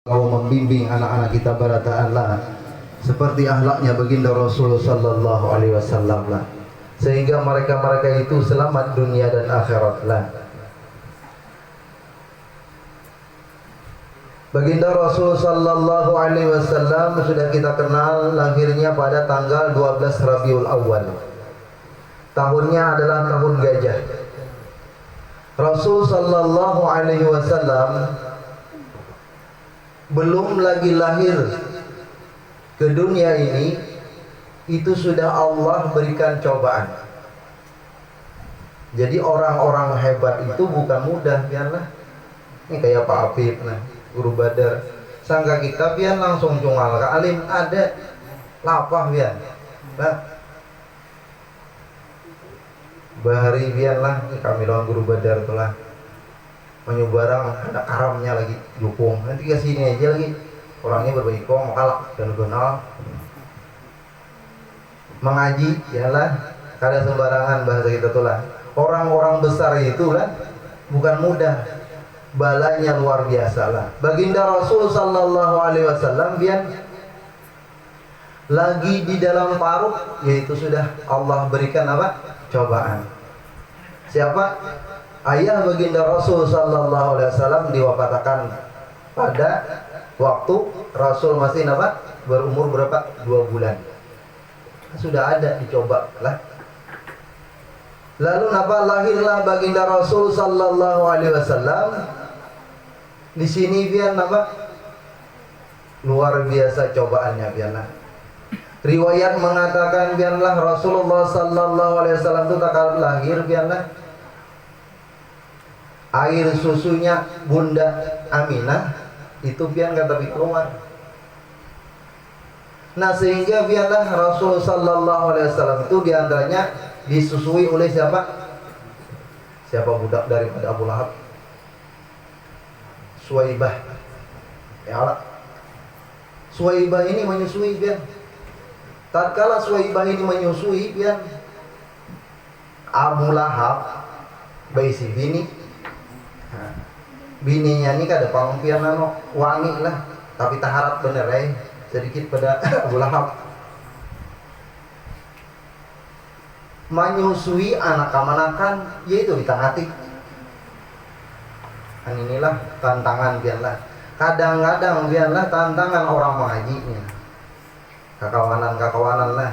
Kau membimbing anak-anak kita barataan seperti akhlaknya baginda Rasul sallallahu alaihi wasallam lah, sehingga mereka itu selamat dunia dan akhirat lah. Baginda Rasul sallallahu alaihi wasallam sudah kita kenal lahirnya pada tanggal 12 Rabiul Awal. Tahunnya adalah tahun gajah. Rasul sallallahu alaihi wasallam belum lagi lahir ke dunia ini, itu sudah Allah berikan cobaan. Jadi orang-orang hebat itu bukan mudah, biarlah. Ini kayak Pak Afif, nah, guru Badar. Sangka kita biar langsung cungal ke alim ada lapah biar. Nah, bahari biarlah kami lawan guru Badar itulah. Menyebarang ada karamnya lagi dukung, nanti ke sini aja lagi orangnya berbaik kok makalak dan kenal mengaji yalah kada sembarangan bahasa kita tuh lah. Orang-orang besar itu lah bukan mudah, balanya luar biasa lah. Baginda Rasul sallallahu alaihi wasallam biar lagi di dalam parut, yaitu sudah Allah berikan apa? Cobaan. Siapa? Ayah baginda Rasul sallallahu alaihi wasallam diwafatkan pada waktu Rasul masih apa? Berumur berapa? 2 bulan. Sudah ada dicoba lah. Lalu lahirlah baginda Rasul sallallahu alaihi wasallam. Di sini biar apa? Luar biasa cobaannya biarlah. Riwayat mengatakan biarlah Rasulullah sallallahu alaihi wasallam itu tak lahir biarlah air susunya Bunda Aminah itu biar kata keluar. Nah sehingga biarlah Rasul sallallahu alaihi wasallam itu diantaranya disusui oleh siapa? Siapa budak daripada Abu Lahab? Suwaibah. Ya Allah. Suwaibah ini menyusui biar. Tatkala Suwaibah ini menyusui biar Abu Lahab bayi si bini. Bininya ini kada pangpian wangi lah, tapi tak harap bener sedikit pada Abu Lahab. Menyusui anak kamanakan, yaitu ditangati. Dan inilah tantangan biarlah. Kadang-kadang biarlah tantangan orang mengajinya. Kakawanan lah.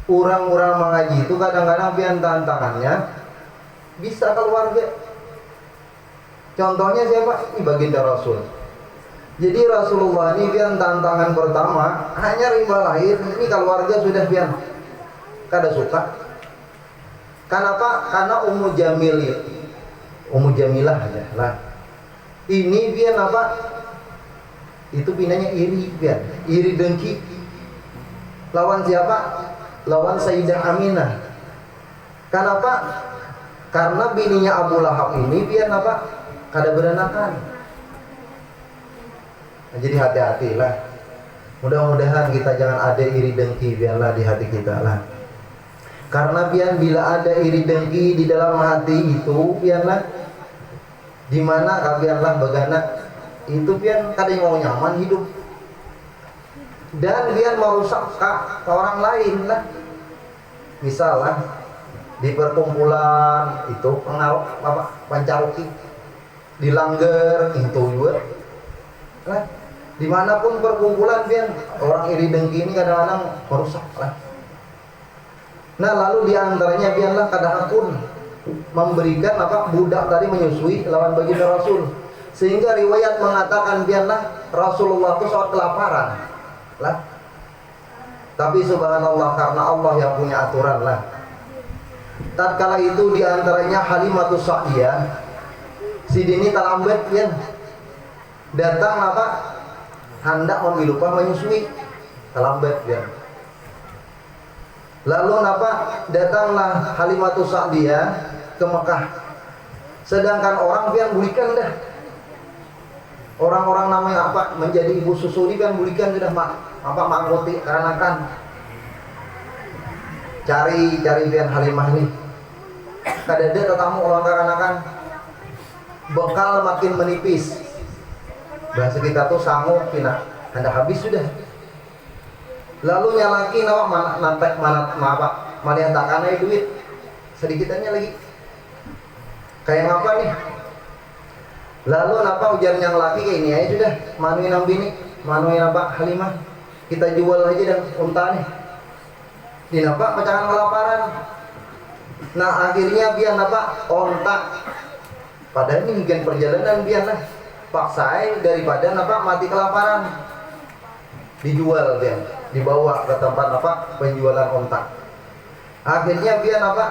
Orang-orang mengaji itu kadang-kadang biar tantangannya bisa keluarga. Contohnya siapa? Ini baginda Rasul. Jadi Rasulullah ini biar tantangan pertama hanya rimba lahir. Ini keluarga sudah biar kada suka. Kenapa? Karena Ummu Jamilah aja lah. Ini biar apa? Itu pinanya iri biar. Iri dengki. Lawan siapa? Lawan Sayyidah Aminah. Kenapa? Karena bininya Abu Lahab ini biar apa? Kada beranakan. Nah, jadi hati-hatilah. Mudah-mudahan kita jangan ada iri dengki biarlah di hati kita lah. Karena bila ada iri dengki di dalam hati itu biarlah dimana biarlah begana itu biar kada mau nyaman hidup. Dan biar merusak ke orang lain lah. Misal lah di perkumpulan itu pengaruh apa pancaroki dilanggar itu juga kan dimanapun perkumpulan biar orang iri dengki ini kadang-kadang merusak lah. Nah lalu diantaranya biarlah kadang-kadang memberikan apa budak tadi menyusui lawan baginda Rasul, sehingga riwayat mengatakan biarlah Rasulullah itu saat kelaparan lah. Tapi subhanallah karena Allah yang punya aturan lah. Tatkala itu diantaranya Halimatus Sa'diyah si dini talambat ya datang apa hendak lupa menyusui talambat ya. Lalu apa datanglah Halimatus Sa'diyah ke Mekah, sedangkan orang pian bulikan dah orang-orang namanya apa menjadi ibu susu ini kan bulikan sudah mangkuti karena kan cari pian Halimah ini kada ada tetamu orang karena kan bekal makin menipis. bahasa kita tuh sanggup pina anda habis sudah. Lalu nyalaki nawa mana malihat takana duit sedikitannya lagi kayak apa nih. Lalu napa ujar yang laki kayak ini aja sudah manuin bini manuin apa Halimah kita jual aja dan unta nih di napa pecahan kelaparan. Nah akhirnya biar napa ontak padahal ini mungkin perjalanan biar lah paksai daripada napa mati kelaparan dijual dia dibawa ke tempat apa penjualan ontak. Akhirnya biar apa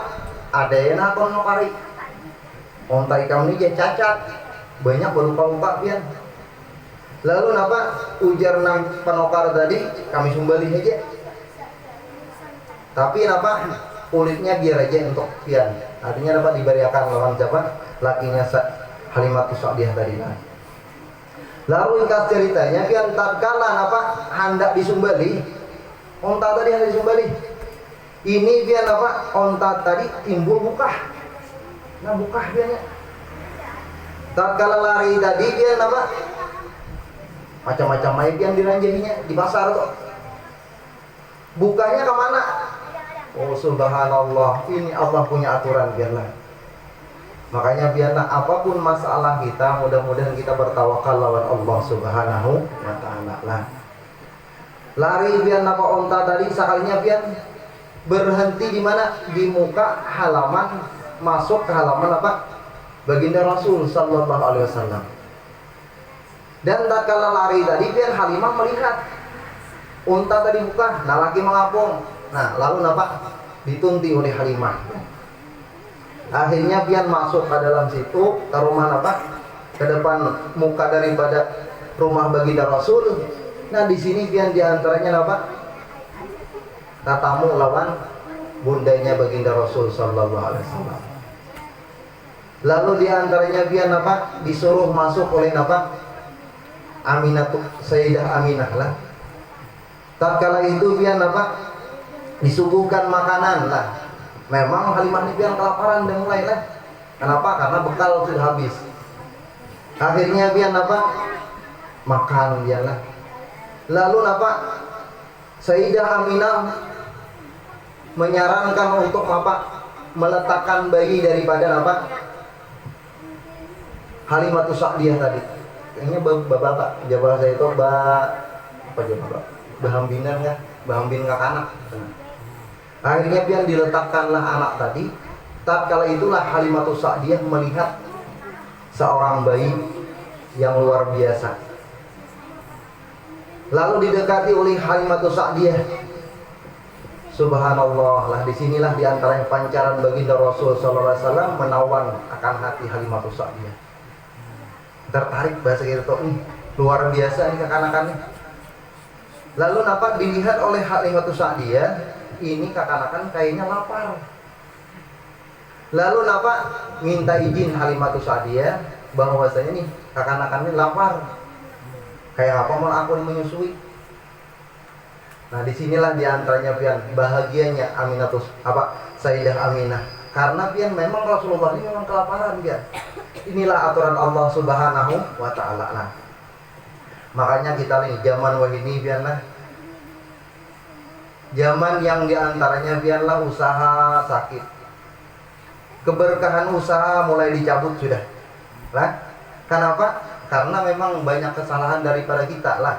ada yang nakon nokari ontak kamu ini jadi cacat banyak berupa-rupa biar. Lalu napa ujar nang penokar tadi kami sumbali aja. Tapi napa kulitnya biar aja untuk pian. Artinya dapat diberiakan lawan siapa? Lakinya Halimatus Sa'diyah tadi lah. Lalu ringkas ceritanya pian tatkala napa hendak disumbali onta tadi hendak disumbali. Ini pian napa onta tadi timbul bukah. Nah bukah piannya. Tatkala lari tadi pian napa macam-macam aib yang diranjahinya di pasar tuh. Bukanya kemana? Oh subhanallah, ini Allah punya aturan biarlah. Makanya biarlah apapun masalah kita, mudah-mudahan kita bertawakal lawan Allah subhanahu wa ta'ala lah. Lari biar napa onta tadi sekalinya biar berhenti di mana? Di muka halaman, masuk ke halaman apa? Baginda Rasul sallallahu alaihi wasallam. Dan tatkala lari tadi biar Halimah melihat unta tadi buka, nah laki mengapung. Nah lalu napa ditunti oleh Halimah. Akhirnya biar masuk ke dalam situ ke rumah napa ke depan muka daripada rumah baginda Rasul. Nah di sini biar diantaranya napa tatamu lawan bundanya baginda Rasul sallallahu alaihi wasallam. Lalu diantaranya biar napa disuruh masuk oleh napa Aminah Sayyidah Aminah lah. Tatkala itu biar apa disuguhkan makanan lah. Memang Halimah ini biar kelaparan dan mulai lah. Kenapa? Karena bekal sudah habis. Akhirnya biar apa makan biar lah. Lalu apa Sayyidah Aminah menyarankan untuk apa meletakkan bayi daripada apa Halimatus Sa'diyah tadi. Kayaknya bapak jawab saya itu apa jawab bahambinan ya bahambin anak. Akhirnya biar diletakkanlah anak tadi. Tatkala itulah Halimatus Sa'diyah melihat seorang bayi yang luar biasa. Lalu didekati oleh Halimatus Sa'diyah. Subhanallah lah, disinilah diantara pancaran baginda Rasul sallallahu alaihi wasallam menawan akan hati Halimatus Sa'diyah. Tertarik bahasa kita tuh luar biasa ini kekanakannya. Lalu napa dilihat oleh Halimatus Sa'diyah ini kekanakan kayaknya lapar. Lalu napa minta izin Halimatus Sa'diyah bahwasanya nih kekanakannya lapar. Kayak apa mau aku menyusui. Nah disinilah diantaranya pian bahagianya Aminatus apa Sayyidah Aminah karena pian memang Rasulullah ini memang kelaparan pian. Inilah aturan Allah subhanahu wa ta'ala lah. Makanya kita nih zaman wahini biarlah zaman yang diantaranya biarlah usaha sakit, keberkahan usaha mulai dicabut sudah lah. Kenapa? Karena memang banyak kesalahan daripada kita lah.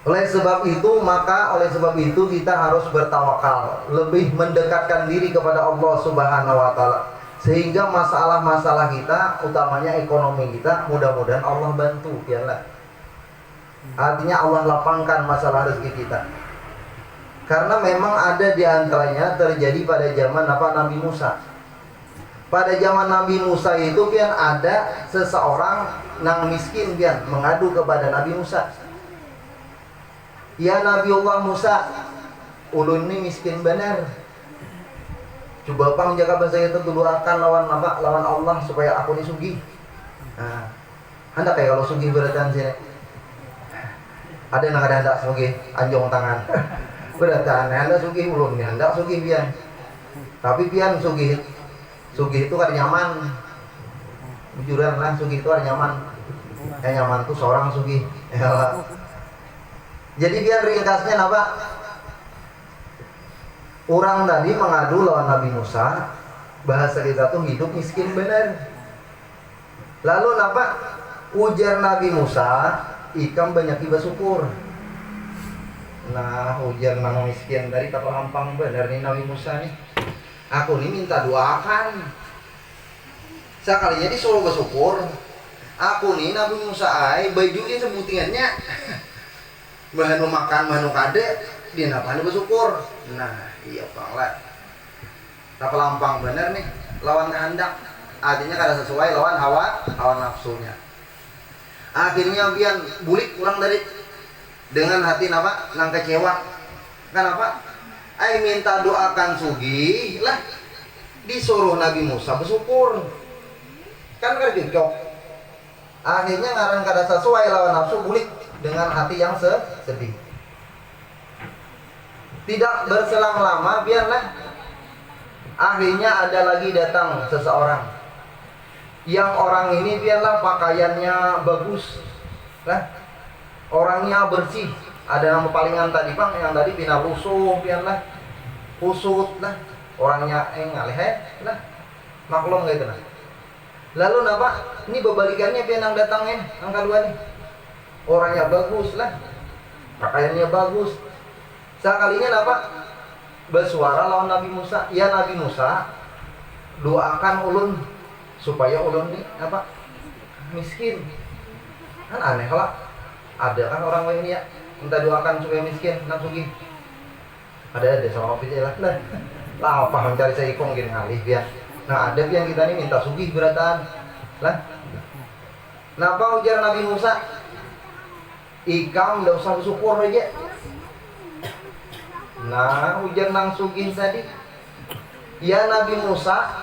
Oleh sebab itu kita harus bertawakal, lebih mendekatkan diri kepada Allah subhanahu wa ta'ala. Sehingga masalah-masalah kita, utamanya ekonomi kita, mudah-mudahan Allah bantu, biarlah. Artinya Allah lapangkan masalah rezeki kita. Karena memang ada diantaranya terjadi pada zaman Nabi Musa. Pada zaman Nabi Musa itu pian ada seseorang nang miskin pian mengadu kepada Nabi Musa. Ya Nabiullah Musa, ulun ini miskin benar. Coba pang jaga bahasa itu dulu akan lawan Allah supaya aku ini sugih. Nah, anda kayak kalau sugih beratan sini. Ada yang hendak sugih anjong tangan. Beratan anda sugih ulun nih, anda sugih pian. Tapi pian sugih itu kan nyaman. bujuran lah sugih itu nyaman. Nyaman tuh seorang sugih. Jadi biar ringkasnya apa? Orang tadi mengadu lawan Nabi Musa, bahasa kita tuh hidup miskin bener. Lalu apa? Ujar Nabi Musa, ikam banyak iba syukur. Nah, ujar nang miskin dari kapal hampang bener nih Nabi Musa nih. Aku nih minta doakan. Sekalinya disuruh bersyukur. Aku nih Nabi Musa ay bajuin sebutingannya. Bahan makan, bahan kade, dia napaan bersyukur. Nah, iya panglah. Kapal hampang bener nih, lawan kehendak. Artinya kada sesuai lawan hawa nafsunya. Akhirnya pian bulik kurang dari dengan hati napa nang kecewa. Kenapa? Ai minta doakan sugih lah disuruh Nabi Musa bersyukur. Kan kada cocok. Akhirnya ngaran kada sesuai lawan nafsu bulik dengan hati yang sedih. Tidak berselang lama biarlah akhirnya ada lagi datang seseorang. Yang orang ini biarlah pakaiannya bagus lah, orangnya bersih. Ada nama palingan tadi bang, yang tadi pina rusuh biarlah kusut lah, orangnya ngalih lah, maklum gitu lah. Lalu napa? Ini berbalikannya pian yang datangnya, yang kedua nih, orangnya bagus lah, pakaiannya bagus. Sekalinya napa? Bersuara lawan Nabi Musa, ya Nabi Musa, doakan ulun supaya ulun nih apa miskin. Kan aneh kalau ada kan orang lain ya minta doakan supaya miskin nang sugih. Ada sama kopi lah lah apa mencari saya ikong gini ngalih biar. Nah ada yang kita nih minta sugih beratan lah. Napa ujar Nabi Musa, ikam ndak usah bersyukur aja. Nah ujar nang sugih tadi, ya Nabi Musa,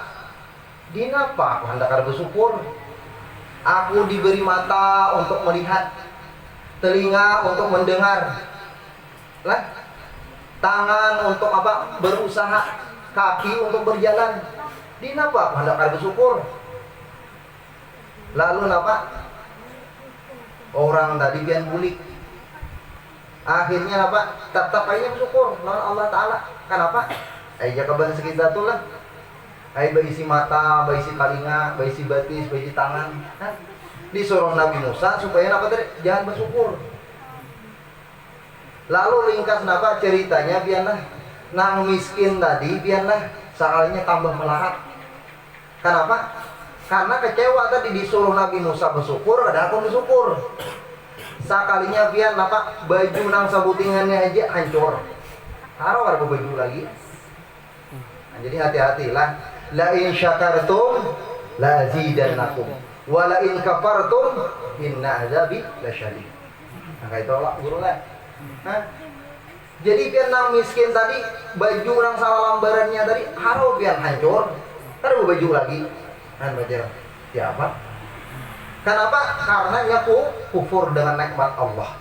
dinapa aku hendak ada bersyukur? Aku diberi mata untuk melihat, telinga untuk mendengar, lah, tangan untuk apa? Berusaha, kaki untuk berjalan. Dinapa aku hendak ada bersyukur? Lalu napa? Orang tadi pian bulik. Akhirnya apa? Tetap aja bersyukur lawan Allah Ta'ala. Kenapa? Aja kabar sekitar tuh lah. Ay baisi mata, baisi telinga, baisi batis, baisi tangan. Nah, disuruh Nabi Musa supaya apa tadi? Jangan bersyukur. Lalu ringkas napa ceritanya biarlah nang miskin tadi biarlah soalnya tambah melarat. Kenapa? Karena kecewa tadi disuruh Nabi Musa bersyukur, ada aku bersyukur. Sekalinya biar napa baju nang sabutingannya aja hancur. Taruh ada baju lagi. Nah, jadi hati-hatilah. La in syakartum la azidannakum wa la in kafartum inna azabi lasyadid. Nah kayak itu lah guru lah. Jadi biar nang miskin tadi baju nang salah lambarannya tadi harus biar hancur. Taruh baju lagi. Kan baca. Ya apa? Kenapa? Karena nyaku kufur dengan nikmat Allah.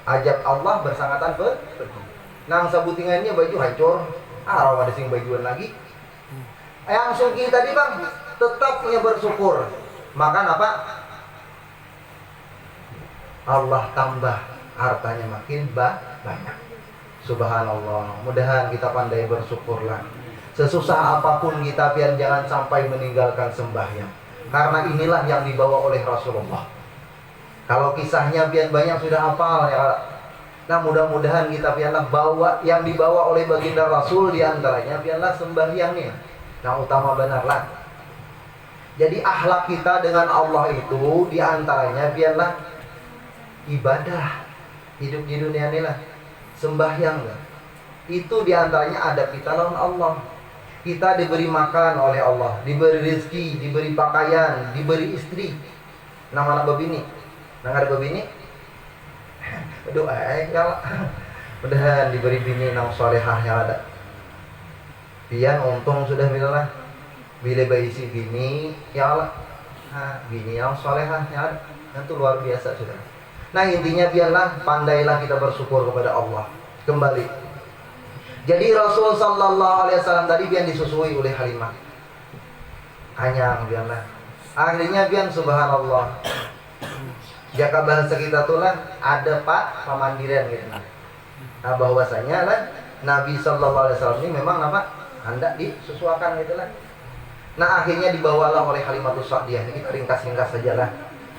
Ajab Allah bersangatan pergi. Nang sabutingannya baju hancur. Harus ada sing bajuan lagi. Yang sugi tadi bang tetapnya bersyukur, maka apa? Allah tambah hartanya makin banyak. Subhanallah. Mudahan kita pandai bersyukurlah. Sesusah apapun kita biar jangan sampai meninggalkan sembahyang. Karena inilah yang dibawa oleh Rasulullah. Kalau kisahnya biar banyak sudah hafal ya. Nah mudah-mudahan kita biarlah bawa yang dibawa oleh baginda Rasul diantaranya biarlah sembahyangnya. Yang utama benarlah. Jadi akhlak kita dengan Allah itu diantaranya biarlah ibadah hidup di dunia ini lah, sembahyang lah. Itu diantaranya adab kita lawan Allah. Kita diberi makan oleh Allah, diberi rezeki, diberi pakaian, diberi istri. Nama anak babini, nang ada babini, doa ya. Mudahan diberi bini nang solehah yang ada. Pian untung sudah bilang bila baisi bini ya Allah, bini yang solehah ya ada, itu luar biasa sudah. Nah intinya biarlah pandailah kita bersyukur kepada Allah kembali. Jadi Rasul Sallallahu Alaihi Wasallam tadi biar disusui oleh Halimah, kanyang biarlah Akhirnya pian subhanallah. Jaka bahasa kita tuh lah ada pak pamandiran gitu. Nah bahwasanya lah Nabi Sallallahu Alaihi Wasallam ini memang apa hendak disesuaikan gitu lah. Nah akhirnya dibawalah oleh Halimatus Sa'diyah. Ini kita ringkas-ringkas saja lah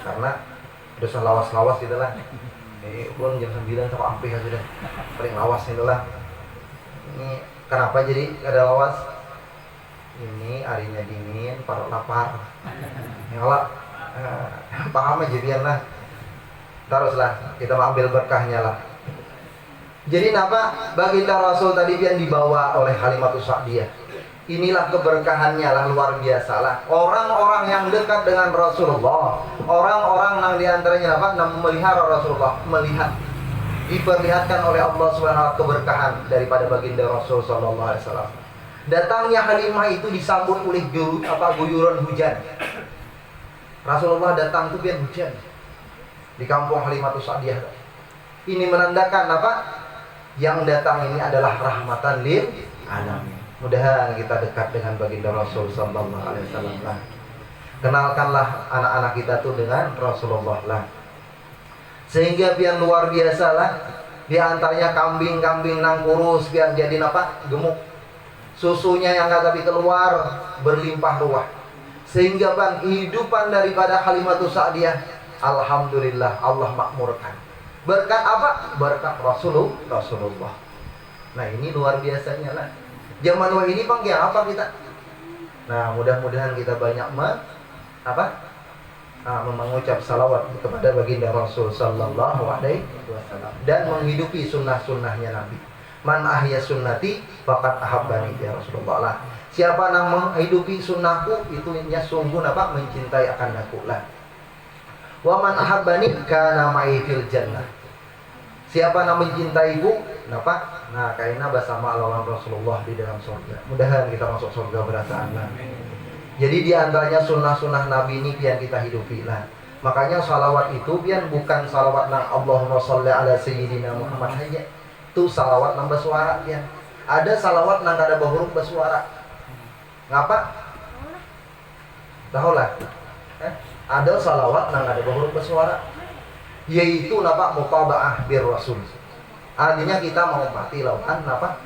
karena udah lawas-lawas gitu lah. Belum jam 9 sampai ampih ya sudah paling lawas gitu lah. Ini kenapa jadi ada lawas? Ini harinya dingin, parut lapar. Ya Allah, paham aja biar lah. Teruslah kita mau ambil berkahnya lah. Jadi apa? Baginda Rasul tadi yang dibawa oleh Halimatus Sa'diyah. Inilah keberkahannya lah luar biasa lah. Orang-orang yang dekat dengan Rasulullah, orang-orang yang diantaranya apa? Yang memelihara Rasulullah, melihat diperlihatkan oleh Allah SWT keberkahan daripada baginda Rasul Sallallahu Alaihi Wasallam. Datangnya Halimah itu disambut oleh guyuran hujan. Rasulullah datang itu biar hujan di kampung Halimatus Sa'diyah. Ini menandakan apa? Yang datang ini adalah rahmatan lil alamin. Mudah-mudahan kita dekat dengan baginda Rasul Sallallahu Alaihi Wasallam lah. Kenalkanlah anak-anak kita tuh dengan Rasulullah lah. Sehingga biar luar biasa lah. Di antaranya kambing-kambing nang kurus biar jadi apa? Gemuk. Susunya yang kata keluar berlimpah ruah. Sehingga ban kehidupan daripada Halimatus Sa'diyah alhamdulillah Allah makmurkan. Berkat apa? Berkat Rasulullah. Nah ini luar biasanya lah. Zaman ini panggil apa kita? Nah mudah-mudahan kita banyak mengucap salawat kepada baginda Rasul Sallallahu Alaihi Wasallam dan menghidupi sunnah-sunnahnya Nabi. Man ahya sunnati faqad ahabbani ya Rasulullah lah. Siapa yang menghidupi sunnahku itu sungguh apa mencintai akan aku lah. Wa man ahabbani kana ma'i fil jannah. Siapa yang mencintaiku, kenapa? Nah, kaina bersama lawan Rasulullah di dalam surga. Mudah-mudahan kita masuk surga berasaan lah. Jadi di antaranya sunnah-sunnah Nabi ini yang kita hidupi lah. Makanya salawat itu biar bukan salawat nang Allahumma sholli ala sayyidina Muhammad saja. Itu salawat nang bersuara biar. Ada salawat nang ada huruf bersuara. Ngapa? Tahu lah. Ada salawat nang ada huruf bersuara. Yaitu napa mutaba'ah bir Rasul. Artinya kita mau mati lawan napa?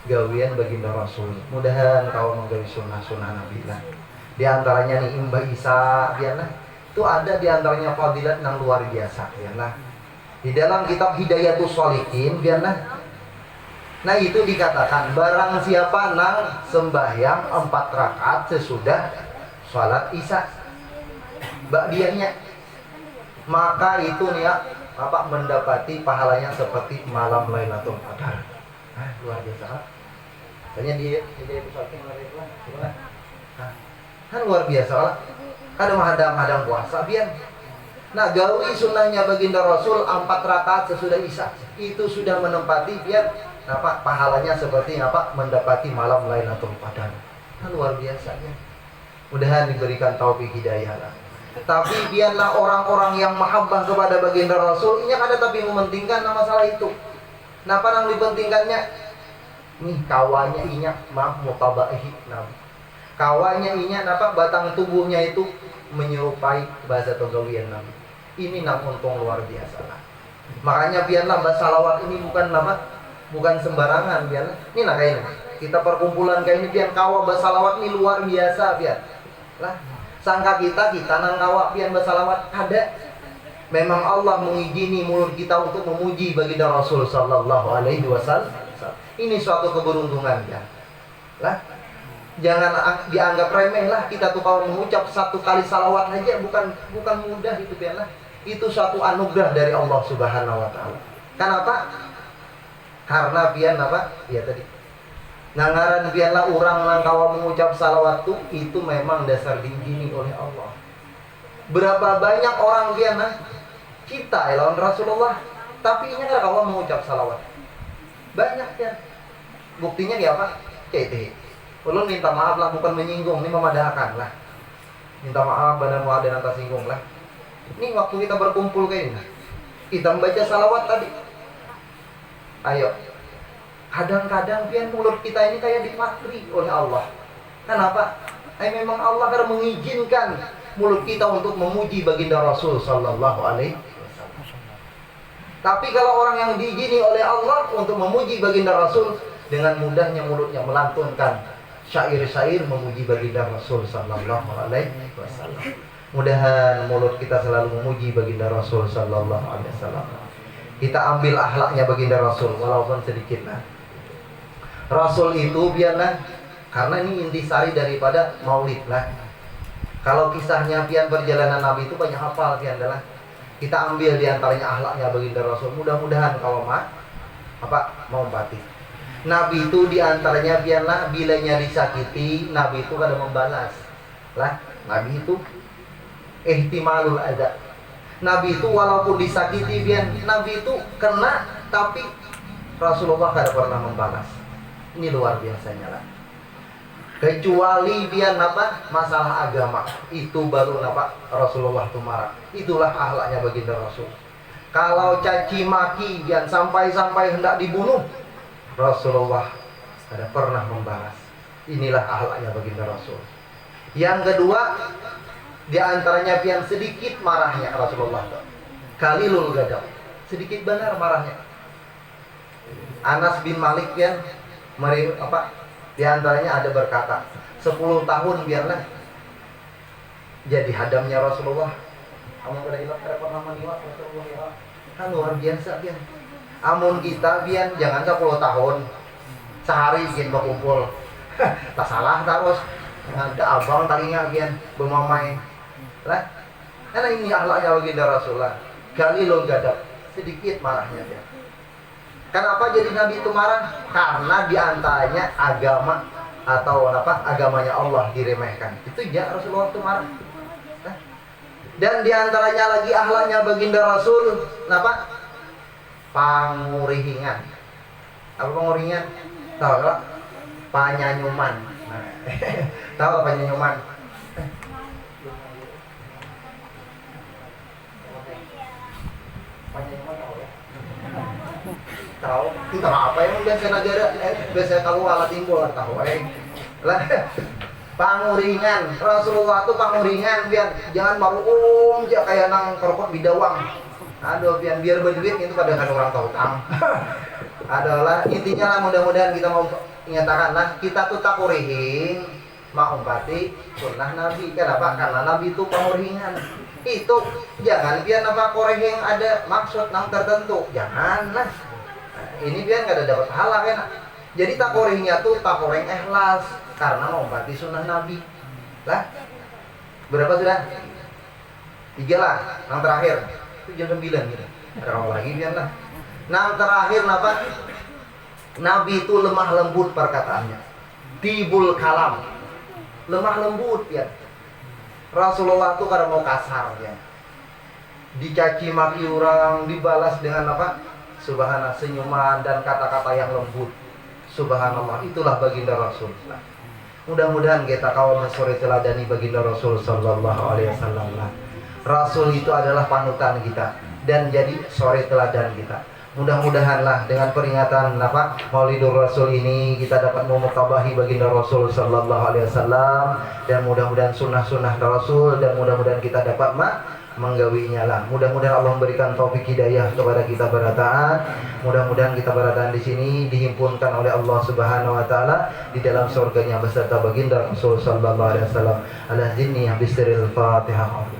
Gawian baginda Rasul. Mudahan kau menggawi sunnah-sunnah Nabi lah. Di antaranya nih Mbah Isa biarlah. Itu ada di antaranya fadilat yang luar biasa biarlah. Di dalam kitab Hidayatus Shalihin biarlah. Nah itu dikatakan barang siapa nang sembahyang 4 rakaat sesudah sholat Isya. Ba'diyahnya maka itu nih ya mendapati pahalanya seperti malam Lailatul Qadar. Luar biasa. Tanya dia itu satu gimana? Kan luar biasa lah. Ada madang puasa biar. Nah gawi sunnahnya baginda Rasul 4 rakaat sesudah Isya itu sudah menempati biar pahalanya seperti mendapati malam Lailatul Qadar. Kan luar biasanya. Mudahan diberikan taufik hidayah lah. Tapi biarlah orang-orang yang mahabbah kepada baginda Rasul ini ada tapi mementingkan masalah itu. Nah apa yang dipentingkannya? Nih kawannya inya mutabahi Nabi. Kawannya inya batang tubuhnya itu menyerupai bahasa Togawian Nabi. Ini untung luar biasa lah. Makanya biarlah salawat ini bukan sembarangan biarlah. Ini nah kayak ini. Kita perkumpulan kayak ini biar kawa bersalawat ini luar biasa biar lah. Sangka kita nang kawa pian bersalawat ada. Memang Allah mengizini mulut kita untuk memuji baginda Rasul Sallallahu Alaihi Wasallam. Ini suatu keberuntungan ya. Lah, jangan dianggap remeh lah kita tuh kalau mengucap 1 kali salawat aja bukan mudah itu biarlah. Itu suatu anugerah dari Allah Subhanahu Wa Taala. Kenapa? Karena pian ya tadi. Nangaran biarlah orang yang kawa mengucap salawat itu memang dasar diizini oleh Allah. Berapa banyak orang biarlah kita lawan Rasulullah tapi ini kan kawa mengucap salawat. Banyak ya. Buktinya dia apa? Kayak perlu minta maaf lah bukan menyinggung, ini memadahkan lah. Minta maaf badan wadah atas singgung lah. Ini waktu kita berkumpul kayak ini. Kita membaca salawat tadi. Ayo. Kadang-kadang pian mulut kita ini kayak dipatri oleh Allah. Kenapa? Memang Allah akan mengizinkan mulut kita untuk memuji baginda Rasul sallallahu alaihi wasallam. Tapi kalau orang yang diizini oleh Allah untuk memuji baginda Rasul, dengan mudahnya mulutnya melantunkan syair-syair memuji baginda Rasul sallallahu alaihi wasallam. Mudahan mulut kita selalu memuji baginda Rasul sallallahu alaihi wasallam. Kita ambil akhlaknya baginda Rasul walaupun sedikit lah. Rasul itu biarlah, karena ini intisari daripada maulid lah. Kalau kisahnya pian perjalanan Nabi itu banyak hafal pian adalah. Kita ambil diantaranya akhlaknya baginda Rasul. Mudah-mudahan kalau mau batik. Nabi itu diantaranya biarlah bilanya disakiti, Nabi itu kada membalas. Lah, Nabi itu ihtimalul adza. Nabi itu walaupun disakiti biar Nabi itu kena, tapi Rasulullah kada pernah membalas. Ini luar biasanya lah. Kecuali biar masalah agama, itu baru Rasulullah itu marah. Itulah akhlaknya baginda Rasul. Kalau caci maki biar sampai hendak dibunuh, Rasulullah tidak pernah membalas. Inilah akhlaknya baginda Rasul. Yang kedua, diantaranya yang sedikit marahnya Rasulullah. Qalilul ghadab, sedikit benar marahnya. Anas bin Malik yang diantaranya ada berkata, 10 tahun biarlah jadi hadamnya Rasulullah. Kamu pernah meniwak Rasulullah ya? Kan luar biasa biar. Amun kita biar jangan 10 tahun sehari bikin berkumpul. Tak salah terus. Ada abang talinya biar bermamai. Lah, karena ini akhlaknya baginda Rasulullah. Qalilul ghadab, sedikit marahnya dia. Kenapa jadi Nabi itu marah? Karena diantaranya agama atau agamanya Allah diremehkan. Itu ya Rasulullah itu marah. Dan diantaranya lagi akhlaknya baginda Rasul, pangurihingan. Apa pangurihingan? Tahu nggak? Panyanyuman. Tahu apa panyanyuman? Tahu? Entah apa yang biasa negara, biasa kalau alat timbul tahu lah. Panguringan, Rasulullah tuh panguringan biar jangan baru kayak nang kerokok bidawang. Aduh biar berduit itu pada kan orang tahu tang. Adalah intinya lah, mudah-mudahan kita mau menyatakan lah kita tuh takurihin mau umpati sunnah Nabi. Kenapa? Karena Nabi itu panguringan. Itu jangan biar koreng ada maksud nang tertentu. Janganlah. Ini biar nggak ada dapat pahala kan. Jadi takorengnya tuh takoreng ikhlas karena menghormati sunnah Nabi. Lah, berapa sudah? 3 lah. Yang terakhir itu jam 9 gitu. Terang lagi biarlah. Yang terakhir Nabi itu lemah lembut perkataannya. Tibul kalam, lemah lembut ya. Rasulullah tuh kada mau kasar ya. Dicaci maki orang, dibalas dengan Subhanallah, senyuman dan kata-kata yang lembut. Subhanallah, itulah baginda Rasul. Mudah-mudahan kita kawan sore teladani baginda Rasul sallallahu alaihi wasallam. Rasul itu adalah panutan kita dan jadi sore teladan kita. Mudah-mudahanlah dengan peringatan Maulidur Rasul ini kita dapat memukabahi baginda Rasul sallallahu alaihi wasallam, dan mudah-mudahan sunnah-sunnah Rasul, dan mudah-mudahan kita dapat menggawinya lah. Mudah-mudahan Allah memberikan taufik hidayah kepada kita berataan. Mudah-mudahan kita berataan di sini dihimpunkan oleh Allah Subhanahu wa taala di dalam surganya beserta baginda Rasul sallallahu alaihi wasallam. Ala zinni bisril Fatihah.